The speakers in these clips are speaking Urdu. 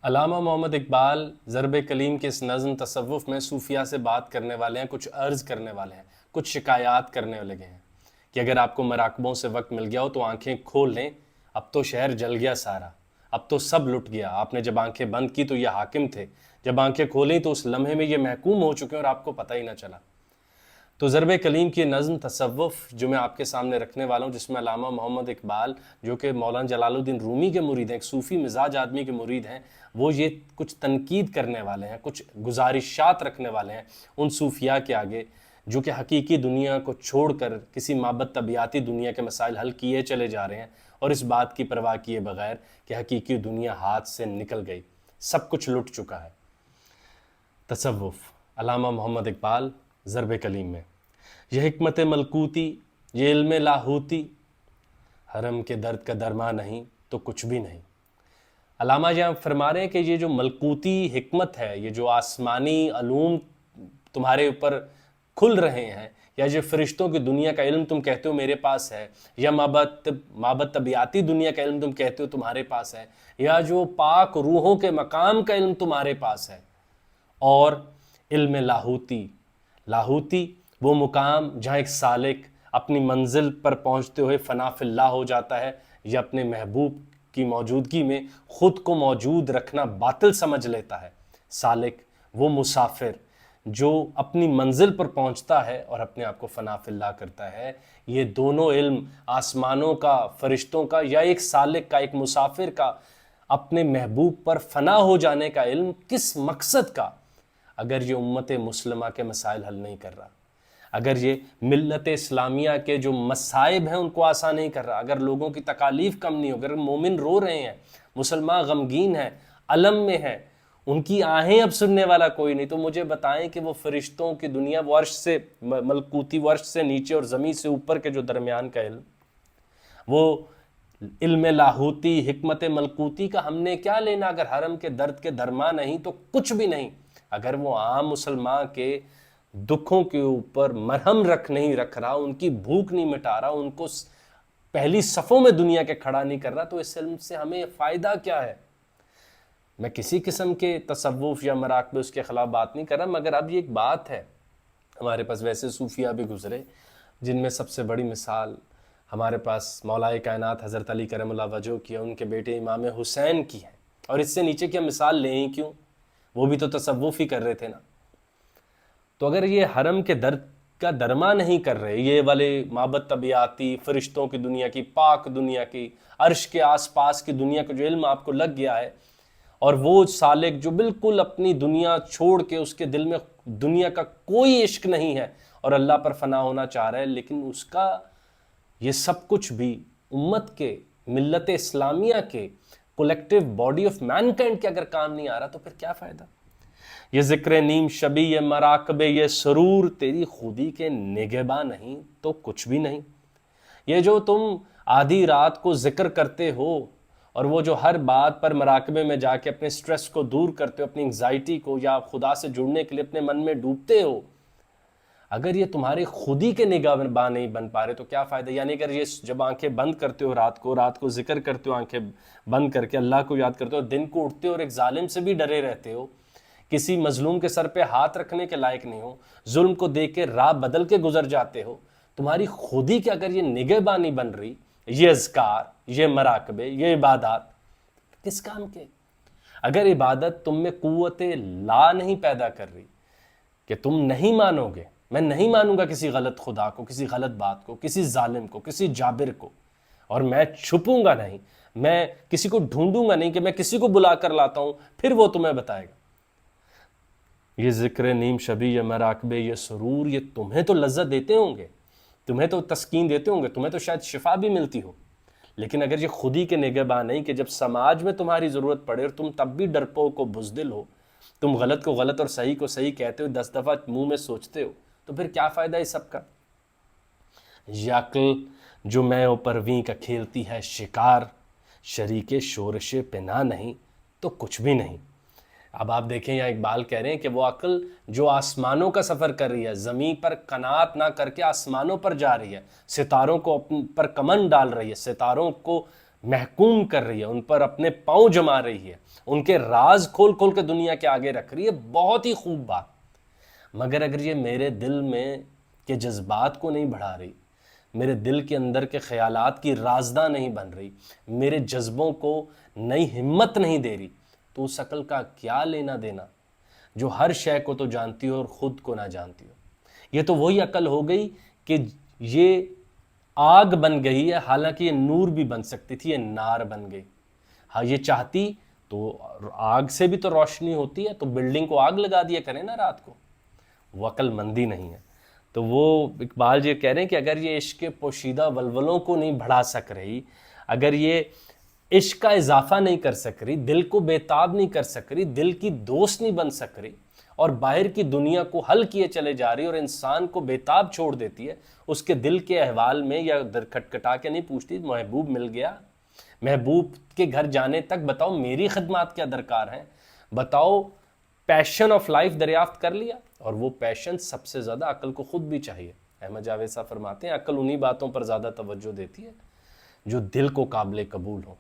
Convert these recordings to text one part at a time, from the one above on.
علامہ محمد اقبال ضرب کلیم کے اس نظم تصوف میں صوفیہ سے بات کرنے والے ہیں، کچھ عرض کرنے والے ہیں، کچھ شکایات کرنے لگے ہیں کہ اگر آپ کو مراقبوں سے وقت مل گیا ہو تو آنکھیں کھول لیں، اب تو شہر جل گیا سارا، اب تو سب لٹ گیا۔ آپ نے جب آنکھیں بند کی تو یہ حاکم تھے، جب آنکھیں کھولیں تو اس لمحے میں یہ محکوم ہو چکے اور آپ کو پتہ ہی نہ چلا۔ تو ضرب کلیم کی نظم تصوف جو میں آپ کے سامنے رکھنے والا ہوں، جس میں علامہ محمد اقبال جو کہ مولانا جلال الدین رومی کے مرید ہیں، ایک صوفی مزاج آدمی کے مرید ہیں، وہ یہ کچھ تنقید کرنے والے ہیں، کچھ گزارشات رکھنے والے ہیں ان صوفیاء کے آگے جو کہ حقیقی دنیا کو چھوڑ کر کسی مابعد طبیعاتی دنیا کے مسائل حل کیے چلے جا رہے ہیں، اور اس بات کی پرواہ کیے بغیر کہ حقیقی دنیا ہاتھ سے نکل گئی، سب کچھ لٹ چکا ہے۔ تصوف علامہ محمد اقبال ضرب کلیم میں: یہ حکمت ملکوتی، یہ علم لاہوتی، حرم کے درد کا درما نہیں تو کچھ بھی نہیں۔ علامہ یہاں فرما رہے ہیں کہ یہ جو ملکوتی حکمت ہے، یہ جو آسمانی علوم تمہارے اوپر کھل رہے ہیں، یا جو فرشتوں کی دنیا کا علم تم کہتے ہو میرے پاس ہے، یا مابعد طبیعاتی دنیا کا علم تم کہتے ہو تمہارے پاس ہے، یا جو پاک روحوں کے مقام کا علم تمہارے پاس ہے، اور علم لاہوتی، لاہوتی وہ مقام جہاں ایک سالک اپنی منزل پر پہنچتے ہوئے فنا فی اللہ ہو جاتا ہے، یا اپنے محبوب کی موجودگی میں خود کو موجود رکھنا باطل سمجھ لیتا ہے۔ سالک وہ مسافر جو اپنی منزل پر پہنچتا ہے اور اپنے آپ کو فنا فی اللہ کرتا ہے۔ یہ دونوں علم آسمانوں کا، فرشتوں کا، یا ایک سالک کا، ایک مسافر کا اپنے محبوب پر فنا ہو جانے کا علم کس مقصد کا؟ اگر یہ امت مسلمہ کے مسائل حل نہیں کر رہا، اگر یہ ملت اسلامیہ کے جو مصائب ہیں ان کو آسان نہیں کر رہا، اگر لوگوں کی تکالیف کم نہیں ہو، اگر مومن رو رہے ہیں، مسلمان غمگین ہیں، الم میں ہیں، ان کی آہیں اب سننے والا کوئی نہیں، تو مجھے بتائیں کہ وہ فرشتوں کی دنیا، وہ عرش سے ملکوتی، وہ عرش سے نیچے اور زمین سے اوپر کے جو درمیان کا علم، وہ علم لاہوتی، حکمت ملکوتی کا ہم نے کیا لینا؟ اگر حرم کے درد کے درما نہیں تو کچھ بھی نہیں۔ اگر وہ عام مسلمان کے دکھوں کے اوپر مرہم نہیں رکھ رہا، ان کی بھوک نہیں مٹا رہا، ان کو پہلی صفوں میں دنیا کے کھڑا نہیں کر رہا، تو اس علم سے ہمیں فائدہ کیا ہے؟ میں کسی قسم کے تصوف یا مراقبے اس کے خلاف بات نہیں کر رہا، مگر اب یہ ایک بات ہے، ہمارے پاس ویسے صوفیاء بھی گزرے جن میں سب سے بڑی مثال ہمارے پاس مولا کائنات حضرت علی کرم اللہ وجہہ کی ہے، ان کے بیٹے امام حسین کی ہے، اور اس سے نیچے کی ہم مثال لیں ہی کیوں؟ وہ بھی تو تصوف ہی کر رہے تھے نا۔ تو اگر یہ حرم کے درد کا درما نہیں کر رہے، یہ والے مابعد طبیعاتی، فرشتوں کی دنیا کی، پاک دنیا کی، عرش کے آس پاس کی دنیا کا جو علم آپ کو لگ گیا ہے، اور وہ سالک جو بالکل اپنی دنیا چھوڑ کے، اس کے دل میں دنیا کا کوئی عشق نہیں ہے اور اللہ پر فنا ہونا چاہ رہا ہے، لیکن اس کا یہ سب کچھ بھی امت کے، ملت اسلامیہ کے، collective body of mankind کے اگر کام نہیں آ رہا، تو پھر کیا فائدہ؟ یہ ذکر نیم شبی، یہ مراقبے، یہ سرور تیری خودی کے نگہباں نہیں تو کچھ بھی نہیں۔ یہ جو تم آدھی رات کو ذکر کرتے ہو، اور وہ جو ہر بات پر مراقبے میں جا کے اپنے سٹریس کو دور کرتے ہو، اپنی انگزائٹی کو، یا خدا سے جڑنے کے لیے اپنے من میں ڈوبتے ہو، اگر یہ تمہاری خودی کے نگہباں نہیں بن پا رہے تو کیا فائدہ؟ یعنی اگر یہ جب آنکھیں بند کرتے ہو رات کو ذکر کرتے ہو، آنکھیں بند کر کے اللہ کو یاد کرتے ہو، دن کو اٹھتے ہو اور ایک ظالم سے بھی ڈرے رہتے ہو، کسی مظلوم کے سر پہ ہاتھ رکھنے کے لائق نہیں ہو، ظلم کو دیکھ کے راہ بدل کے گزر جاتے ہو، تمہاری خودی کے اگر یہ نگہباں نہیں بن رہی، یہ اذکار، یہ مراقبے، یہ عبادات کس کام کے؟ اگر عبادت تم میں قوت لا نہیں پیدا کر رہی کہ تم نہیں مانو گے، میں نہیں مانوں گا کسی غلط خدا کو، کسی غلط بات کو، کسی ظالم کو، کسی جابر کو، اور میں چھپوں گا نہیں، میں کسی کو ڈھونڈوں گا نہیں کہ میں کسی کو بلا کر لاتا ہوں پھر وہ تمہیں بتائے گا۔ یہ ذکر نیم شبی، یہ مراقبے، یہ سرور، یہ تمہیں تو لذت دیتے ہوں گے، تمہیں تو تسکین دیتے ہوں گے، تمہیں تو شاید شفا بھی ملتی ہو، لیکن اگر یہ خودی کے نگہباں نہیں کہ جب سماج میں تمہاری ضرورت پڑے اور تم تب بھی ڈرپوک و بزدل ہو، تم غلط کو غلط اور صحیح کو صحیح کہتے ہو، 10 دفعہ منہ میں سوچتے ہو، تو پھر کیا فائدہ اس سب کا؟ یہ عقل جو میں و پرویں کا کھیلتی ہے شکار، شریک شورش پنا نہیں تو کچھ بھی نہیں۔ اب آپ دیکھیں یہاں اقبال کہہ رہے ہیں کہ وہ عقل جو آسمانوں کا سفر کر رہی ہے، زمین پر قناعت نہ کر کے آسمانوں پر جا رہی ہے، ستاروں کو پر کمن ڈال رہی ہے، ستاروں کو محکوم کر رہی ہے، ان پر اپنے پاؤں جما رہی ہے، ان کے راز کھول کھول کے دنیا کے آگے رکھ رہی ہے، بہت ہی خوب بات۔ مگر اگر یہ میرے دل میں کے جذبات کو نہیں بڑھا رہی، میرے دل کے اندر کے خیالات کی رازداں نہیں بن رہی، میرے جذبوں کو نئی ہمت نہیں دے رہی، تو اس عقل کا کیا لینا دینا جو ہر شے کو تو جانتی ہو اور خود کو نہ جانتی ہو؟ یہ تو وہی عقل ہو گئی کہ یہ آگ بن گئی ہے، حالانکہ یہ نور بھی بن سکتی تھی، یہ نار بن گئی۔ ہاں یہ چاہتی تو آگ سے بھی تو روشنی ہوتی ہے، تو بلڈنگ کو آگ لگا دیا کریں نا رات کو۔ وہ عقل مندی نہیں ہے۔ تو وہ اقبال یہ کہہ رہے ہیں کہ اگر یہ عشق کے پوشیدہ ولولوں کو نہیں بڑھا سک رہی، اگر یہ عشق کا اضافہ نہیں کر سک رہی، دل کو بےتاب نہیں کر سک رہی، دل کی دوست نہیں بن سک رہی، اور باہر کی دنیا کو حل کیے چلے جا رہی اور انسان کو بےتاب چھوڑ دیتی ہے، اس کے دل کے احوال میں یا در کھٹکھٹا کے نہیں پوچھتی محبوب مل گیا؟ محبوب کے گھر جانے تک بتاؤ میری خدمات کیا درکار ہیں، بتاؤ پیشن آف لائف دریافت کر لیا؟ اور وہ پیشن سب سے زیادہ عقل کو خود بھی چاہیے۔ احمد جاوید صاحب فرماتے ہیں عقل انہی باتوں پر زیادہ توجہ دیتی ہے جو دل کو قابل قبول ہو۔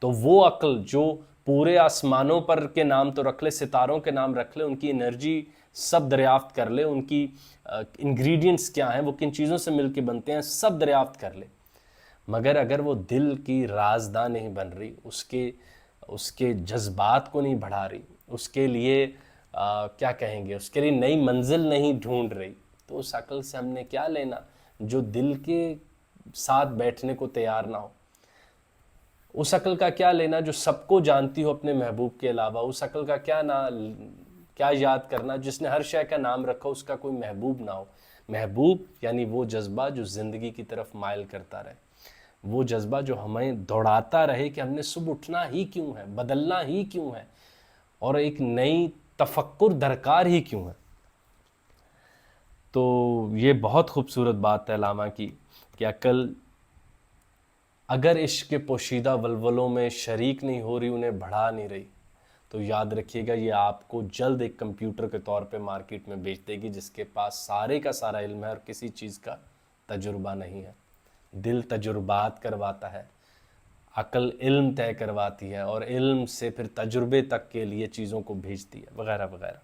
تو وہ عقل جو پورے آسمانوں پر کے نام تو رکھ لے، ستاروں کے نام رکھ لے، ان کی انرجی سب دریافت کر لے، ان کی انگریڈینٹس کیا ہیں، وہ کن چیزوں سے مل کے بنتے ہیں، سب دریافت کر لے، مگر اگر وہ دل کی رازداں نہیں بن رہی، اس کے جذبات کو نہیں بڑھا رہی، اس کے لیے کیا کہیں گے، اس کے لیے نئی منزل نہیں ڈھونڈ رہی، تو اس عقل سے ہم نے کیا لینا جو دل کے ساتھ بیٹھنے کو تیار نہ ہو؟ اس عقل کا کیا لینا جو سب کو جانتی ہو اپنے محبوب کے علاوہ؟ اس عقل کا کیا یاد کرنا جس نے ہر شے کا نام رکھا اس کا کوئی محبوب نہ ہو؟ محبوب یعنی وہ جذبہ جو زندگی کی طرف مائل کرتا رہے، وہ جذبہ جو ہمیں دوڑاتا رہے کہ ہم نے صبح اٹھنا ہی کیوں ہے، بدلنا ہی کیوں ہے، اور ایک نئی تفکر درکار ہی کیوں ہے۔ تو یہ بہت خوبصورت بات ہے علامہ کی کہ عقل اگر عشق کے پوشیدہ ولولوں میں شریک نہیں ہو رہی، انہیں بڑھا نہیں رہی، تو یاد رکھیے گا یہ آپ کو جلد ایک کمپیوٹر کے طور پہ مارکیٹ میں بیچ دے گی جس کے پاس سارے کا سارا علم ہے اور کسی چیز کا تجربہ نہیں ہے۔ دل تجربات کرواتا ہے، عقل علم طے کرواتی ہے، اور علم سے پھر تجربے تک کے لیے چیزوں کو بھیجتی ہے، وغیرہ وغیرہ۔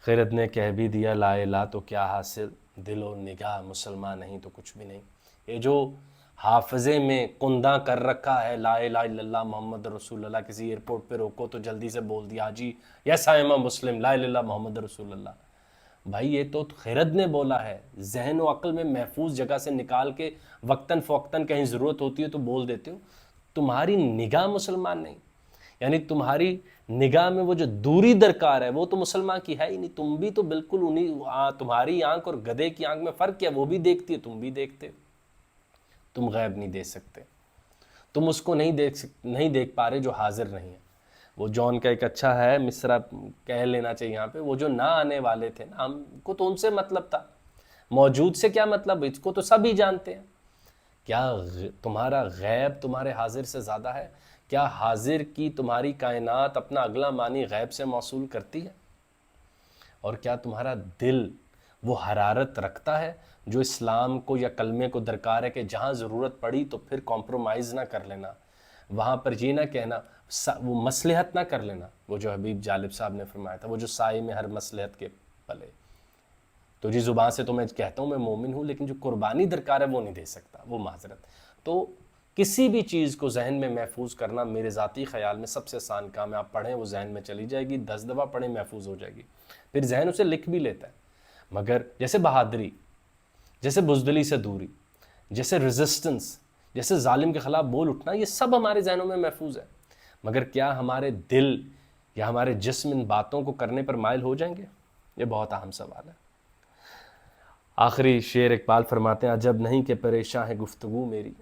خیرت نے کہہ بھی دیا لا الہ تو کیا حاصل، دل و نگاہ مسلمان نہیں تو کچھ بھی نہیں۔ یہ جو حافظے میں کندہ کر رکھا ہے لا الہ الا اللہ محمد رسول اللہ، کسی ایئرپورٹ پہ روکو تو جلدی سے بول دیا جی یس آئی ایم اے مسلم، لا الہ الا اللہ محمد رسول اللہ۔ بھائی یہ تو خیرت نے بولا ہے، ذہن و عقل میں محفوظ جگہ سے نکال کے وقتاً فوقتاً کہیں ضرورت ہوتی ہے تو بول دیتے ہو۔ تمہاری نگاہ مسلمان نہیں، یعنی تمہاری نگاہ میں وہ جو دوری درکار ہے وہ تو مسلمان کی ہے ہی نہیں۔ تم بھی تو بالکل تمہاری آنکھ اور گدھے کی آنکھ میں فرق کیا، وہ بھی دیکھتی ہے تم بھی دیکھتے ہو۔ تم غیب نہیں دیکھ سکتے، تم اس کو نہیں دیکھ پا رہے جو حاضر نہیں ہے۔ وہ جون کا ایک اچھا ہے مصرع کہہ لینا چاہیے یہاں پہ، وہ جو نہ آنے والے تھے نا، ہم کو تو ان سے مطلب تھا، موجود سے کیا مطلب، اس کو تو سب ہی جانتے ہیں۔ کیا تمہارا غیب تمہارے حاضر سے زیادہ ہے؟ کیا حاضر کی تمہاری کائنات اپنا اگلا معنی غیب سے موصول کرتی ہے؟ اور کیا تمہارا دل وہ حرارت رکھتا ہے جو اسلام کو یا کلمے کو درکار ہے کہ جہاں ضرورت پڑی تو پھر کمپرومائز نہ کر لینا، وہاں پر یہ نہ کہنا، وہ مصلحت نہ کر لینا، وہ جو حبیب جالب صاحب نے فرمایا تھا، وہ جو سائے میں ہر مصلحت کے پلے، تو جی زبان سے تو میں کہتا ہوں میں مومن ہوں، لیکن جو قربانی درکار ہے وہ نہیں دے سکتا، وہ معذرت۔ تو کسی بھی چیز کو ذہن میں محفوظ کرنا میرے ذاتی خیال میں سب سے آسان کام ہے۔ آپ پڑھیں وہ ذہن میں چلی جائے گی، 10 دفعہ پڑھیں محفوظ ہو جائے گی، پھر ذہن اسے لکھ بھی لیتا ہے۔ مگر جیسے بہادری، جیسے بزدلی سے دوری، جیسے ریزسٹنس، جیسے ظالم کے خلاف بول اٹھنا، یہ سب ہمارے ذہنوں میں محفوظ ہے، مگر کیا ہمارے دل یا ہمارے جسم ان باتوں کو کرنے پر مائل ہو جائیں گے؟ یہ بہت اہم سوال ہے۔ آخری شعر اقبال فرماتے ہیں عجب نہیں کہ پریشاں ہے گفتگو میری،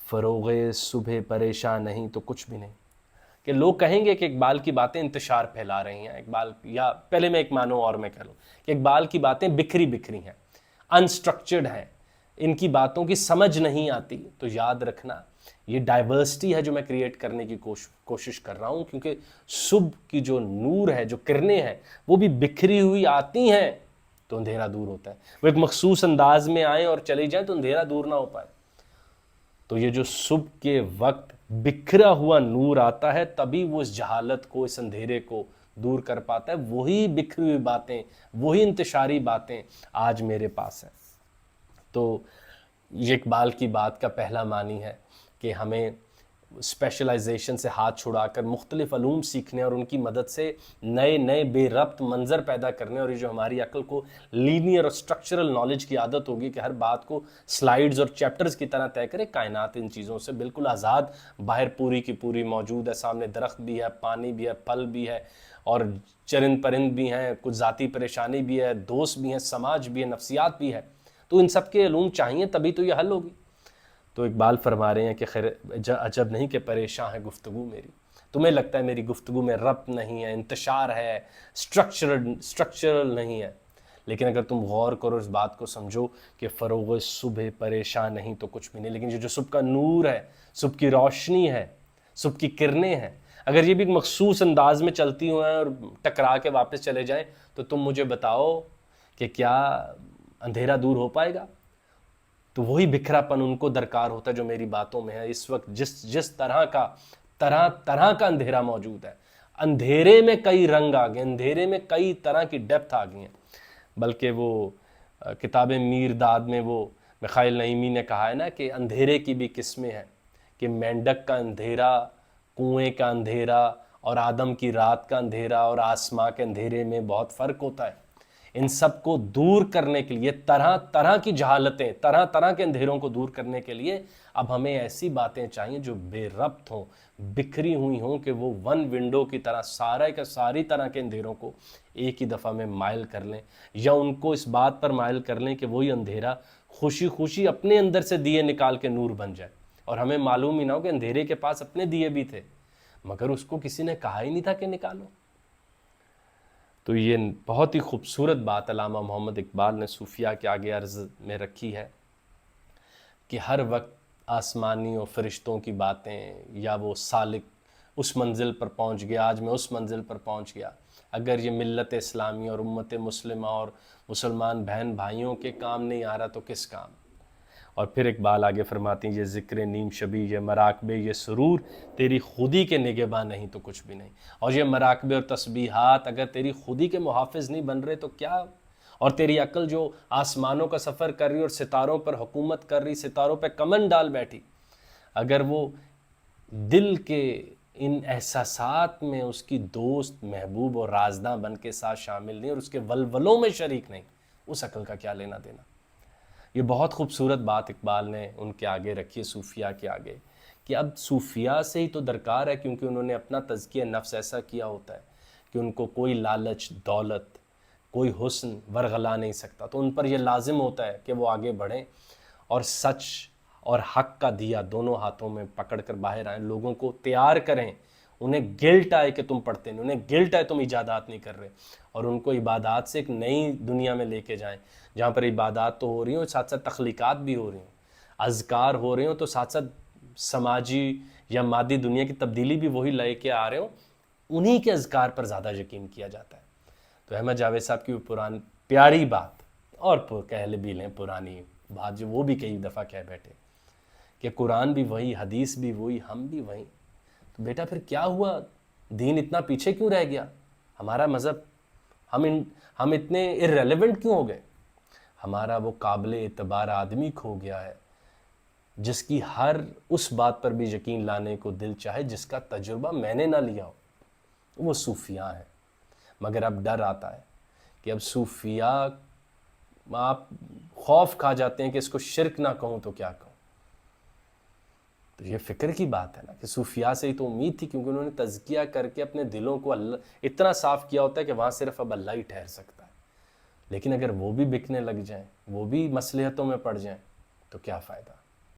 فروغ صبح پریشان نہیں تو کچھ بھی نہیں۔ کہ لوگ کہیں گے کہ اقبال کی باتیں انتشار پھیلا رہی ہیں، اقبال، یا پہلے میں ایک معنوں اور میں کہہ لوں کہ اقبال کی باتیں بکھری بکھری ہیں، انسٹرکچرڈ ہیں، ان کی باتوں کی سمجھ نہیں آتی۔ تو یاد رکھنا یہ ڈائیورسٹی ہے جو میں کریٹ کرنے کی کوشش کر رہا ہوں، کیونکہ صبح کی جو نور ہے، جو کرنیں ہیں، وہ بھی بکھری ہوئی آتی ہیں تو اندھیرا دور ہوتا ہے۔ وہ ایک مخصوص انداز میں آئیں اور چلی جائیں تو اندھیرا دور نہ ہو پائے۔ تو یہ جو صبح کے وقت بکھرا ہوا نور آتا ہے تبھی وہ اس جہالت کو، اس اندھیرے کو دور کر پاتا ہے. وہی بکھری ہوئی باتیں، وہی انتشاری باتیں آج میرے پاس ہیں. تو یہ اقبال کی بات کا پہلا معنی ہے کہ ہمیں اسپیشلائزیشن سے ہاتھ چھڑا کر مختلف علوم سیکھنے اور ان کی مدد سے نئے نئے بے ربط منظر پیدا کرنے، اور یہ جو ہماری عقل کو لینئر اور اسٹرکچرل نالج کی عادت ہوگی کہ ہر بات کو سلائیڈز اور چیپٹرز کی طرح طے کرے. کائنات ان چیزوں سے بالکل آزاد باہر پوری کی پوری موجود ہے، سامنے درخت بھی ہے، پانی بھی ہے، پھل بھی ہے، اور چرند پرند بھی ہیں، کچھ ذاتی پریشانی بھی ہے، دوست بھی ہیں، سماج بھی ہے، نفسیات بھی ہے. تو ان سب کے علوم چاہیے تبھی تو یہ حل ہوگی. تو اقبال فرما رہے ہیں کہ خیر عجب نہیں کہ پریشاں ہے گفتگو میری. تمہیں لگتا ہے میری گفتگو میں ربط نہیں ہے، انتشار ہے، اسٹرکچرل نہیں ہے، لیکن اگر تم غور کرو اس بات کو سمجھو کہ فروغ صبح پریشان نہیں تو کچھ بھی نہیں. لیکن یہ جو صبح کا نور ہے، صبح کی روشنی ہے، صبح کی کرنیں ہیں، اگر یہ بھی ایک مخصوص انداز میں چلتی ہوئیں اور ٹکرا کے واپس چلے جائیں تو تم مجھے بتاؤ کہ کیا اندھیرا دور ہو پائے گا؟ تو وہی بکھرا پن ان کو درکار ہوتا ہے جو میری باتوں میں ہے. اس وقت جس طرح کا اندھیرا موجود ہے، اندھیرے میں کئی رنگ آ گئے، اندھیرے میں کئی طرح کی ڈیپتھ آ گئی ہیں. بلکہ وہ کتاب میر داد میں وہ میخائیل نعیمی نے کہا ہے نا کہ اندھیرے کی بھی قسمیں ہیں، کہ مینڈک کا اندھیرا، کنویں کا اندھیرا، اور آدم کی رات کا اندھیرا اور آسماں کے اندھیرے میں بہت فرق ہوتا ہے. ان سب کو دور کرنے کے لیے، طرح طرح کی جہالتیں، طرح طرح کے اندھیروں کو دور کرنے کے لیے اب ہمیں ایسی باتیں چاہیے جو بے ربط ہوں، بکھری ہوئی ہوں، کہ وہ ون ونڈو کی طرح ساری طرح کے اندھیروں کو ایک ہی دفعہ میں مائل کر لیں، یا ان کو اس بات پر مائل کر لیں کہ وہی اندھیرا خوشی خوشی اپنے اندر سے دیے نکال کے نور بن جائے. اور ہمیں معلوم ہی نہ ہو کہ اندھیرے کے پاس اپنے دیے بھی تھے، مگر اس کو کسی نے کہا ہی نہیں تھا کہ نکالو. تو یہ بہت ہی خوبصورت بات علامہ محمد اقبال نے صوفیہ کے آگے عرض میں رکھی ہے کہ ہر وقت آسمانی اور فرشتوں کی باتیں، یا وہ سالک اس منزل پر پہنچ گیا، آج میں اس منزل پر پہنچ گیا، اگر یہ ملت اسلامی اور امت مسلمہ اور مسلمان بہن بھائیوں کے کام نہیں آ رہا تو کس کام. اور پھر اقبال آگے فرماتی ہیں، یہ ذکر نیم شبی، یہ مراقبے، یہ سرور تیری خودی کے نگہباں نہیں تو کچھ بھی نہیں. اور یہ مراقبے اور تسبیحات اگر تیری خودی کے محافظ نہیں بن رہے تو کیا؟ اور تیری عقل جو آسمانوں کا سفر کر رہی اور ستاروں پر حکومت کر رہی، ستاروں پہ کمن ڈال بیٹھی، اگر وہ دل کے ان احساسات میں اس کی دوست، محبوب اور رازداں بن کے ساتھ شامل نہیں اور اس کے ولولوں میں شریک نہیں، اس عقل کا کیا لینا دینا. یہ بہت خوبصورت بات اقبال نے ان کے آگے رکھی ہے، صوفیہ کے آگے، کہ اب صوفیہ سے ہی تو درکار ہے، کیونکہ انہوں نے اپنا تزکیہ نفس ایسا کیا ہوتا ہے کہ ان کو کوئی لالچ، دولت، کوئی حسن ورغلا نہیں سکتا. تو ان پر یہ لازم ہوتا ہے کہ وہ آگے بڑھیں اور سچ اور حق کا دیا دونوں ہاتھوں میں پکڑ کر باہر آئیں، لوگوں کو تیار کریں. انہیں گلٹ آئے کہ تم پڑھتے نہیں، انہیں گلٹ آئے تم ایجادات نہیں کر رہے، اور ان کو عبادات سے ایک نئی دنیا میں لے کے جائیں جہاں پر عبادات تو ہو رہی ہوں، ساتھ ساتھ تخلیقات بھی ہو رہی ہوں، اذکار ہو رہے ہوں، تو ساتھ ساتھ سماجی یا مادی دنیا کی تبدیلی بھی وہی لے کے آ رہے ہوں. انہی کے اذکار پر زیادہ یقین کیا جاتا ہے. تو احمد جاوید صاحب کی وہ پیاری بات، اور کہہ بھی لیں پرانی بات، جو وہ بھی کئی دفعہ کہہ بیٹھے کہ قرآن بھی وہی، حدیث بھی وہی، ہم بھی وہی. تو بیٹا پھر کیا ہوا؟ دین اتنا پیچھے کیوں رہ گیا؟ ہمارا مذہب، ہم اتنے irrelevant کیوں ہو گئے؟ ہمارا وہ قابل اعتبار آدمی کھو گیا ہے جس کی ہر اس بات پر بھی یقین لانے کو دل چاہے جس کا تجربہ میں نے نہ لیا ہو. وہ صوفیاء ہیں. مگر اب ڈر آتا ہے کہ اب صوفیاء آپ خوف کھا جاتے ہیں کہ اس کو شرک نہ کہوں تو کیا کہوں. تو یہ فکر کی بات ہے نا کہ صوفیاء سے ہی تو امید تھی، کیونکہ انہوں نے تزکیہ کر کے اپنے دلوں کو اللہ اتنا صاف کیا ہوتا ہے کہ وہاں صرف اب اللہ ہی ٹھہر سکتا ہے. لیکن اگر وہ بھی بکنے لگ جائیں، وہ بھی مصلحتوں میں پڑ جائیں تو کیا فائدہ؟